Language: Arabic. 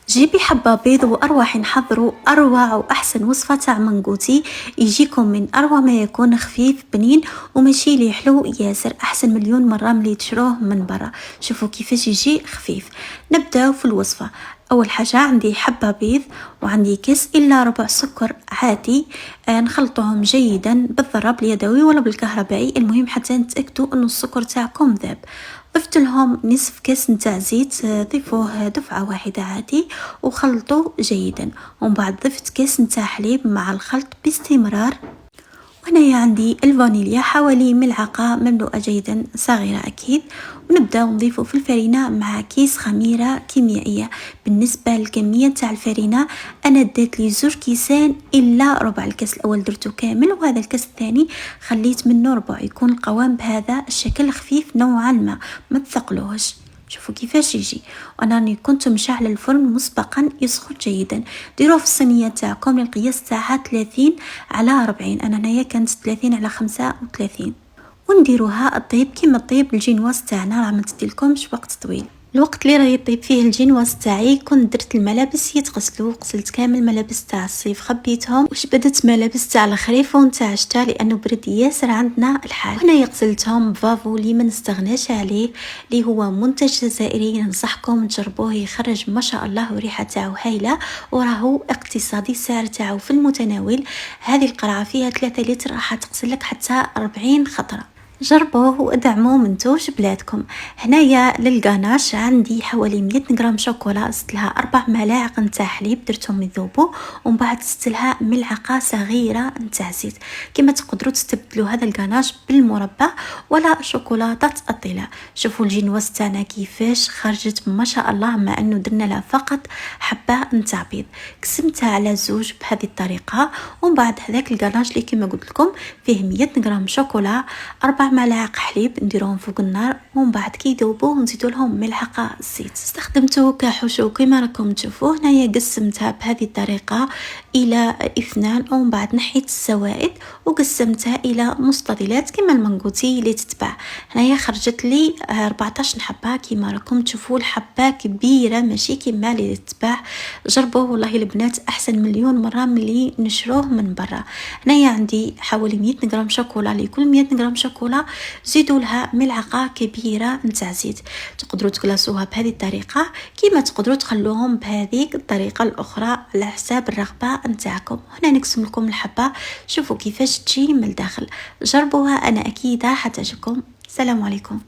جيبي حبة بيض وأروح نحضروا أروع وأحسن وصفة تاع منقوتي. يجيكم من أروع ما يكون، خفيف بنين وماشي لي حلو ياسر، أحسن مليون مرة ملي تشروه من برا. شوفوا كيفاش يجي خفيف. نبداو في الوصفة. أول حاجة عندي حبة بيض وعندي كيس إلا ربع سكر عادي. نخلطهم جيدا بالضرب اليدوي ولا بالكهربائي، المهم حتى نتأكدوا أن السكر تاعكم ذاب. ضفت لهم نصف كاس نتاع زيت، ضيفوه دفعة واحدة عادي وخلطوا جيدا. ومن بعد ضفت كاس نتاع حليب مع الخلط باستمرار. وهنايا عندي الفانيليا حوالي ملعقة مملوءة جيدا صغيرة أكيد. ونبدأ نضيفه في الفرينة مع كيس خميرة كيميائية. بالنسبة للكمية تاع الفرينة أنا ديت لي 2 كيسان إلا ربع. الكاس الأول درته كامل وهذا الكاس الثاني خليت منه ربع، يكون القوام بهذا الشكل خفيف نوعا ما تثقلوهش. شوفوا كيفاش يجي. وانا راني كنت مشعل الفرن مسبقا يسخن جيدا. ديروه في الصينيه تاعكم للقياس تاعها 30 على 40. انا هنايا كانت 30 على 35. ونديروها الطيب كيما الطيب الجينواز تاعنا، راه ما تديلكمش وقت طويل. الوقت اللي راه يطيب فيه الجينواز تاعي كنت درت الملابس يتغسلوا، غسلت كامل الملابس تاع الصيف خبيتهم وجبدت ملابس تاع الخريف ونتاع الشتاء لانه برد ياسر عندنا الحال. هنا غسلتهم بفافو اللي ما نستغناش عليه، اللي هو منتج جزائري، ننصحكم تجربوه، يخرج ما شاء الله وريحه تاعو هايله وراهو اقتصادي، السعر تاعو في المتناول. هذه القرعه فيها 3 لتر راح تغسل لك حتى 40 خطره. جربوه وادعموا منتوج بلادكم. هنايا للغاناش عندي حوالي 100 غرام شوكولا، زدت لها 4 ملاعق نتاع حليب درتهم يذوبوا، ومن بعد زدت لها ملعقه صغيره نتاع زيت. كما تقدروا تستبدلوا هذا الغاناش بالمربى ولا شوكولاته اطيله. شوفوا الجينواز تاعنا كيفاش خرجت ما شاء الله، مع انه درنا لها فقط حبه نتاع بيض. قسمتها على زوج بهذه الطريقه، ومن بعد هذاك الغاناش اللي كما قلت لكم فيه 100 غرام شوكولا، 4 ملاعق حليب نديروهم فوق النار، ومن بعد كي يذوبوا نزيدوا لهم ملعقه زيت. استخدمته كحشو كما راكم تشوفوا. هنايا قسمتها بهذه الطريقه الى 2، ومن بعد نحيت السوائد وقسمتها الى مستطيلات كما المنقوتي اللي تتباع. هنايا خرجت لي 14 حبه كما راكم تشوفوا، الحبه كبيره ماشي كما اللي تتباع. جربوه والله البنات احسن مليون مره ملي نشروه من برا. هنايا عندي حوالي 100 غرام شوكولا، لكل 100 غرام شوكولا زيدوا لها ملعقه كبيره نتاع زيت. تقدروا تكلاسوها بهذه الطريقه، كما تقدروا تخلوهم بهذه الطريقه الاخرى على حساب الرغبه نتاعكم. هنا نقسم لكم الحبه، شوفوا كيفاش تجي من الداخل. جربوها، انا اكيده حتعجبكم. السلام عليكم.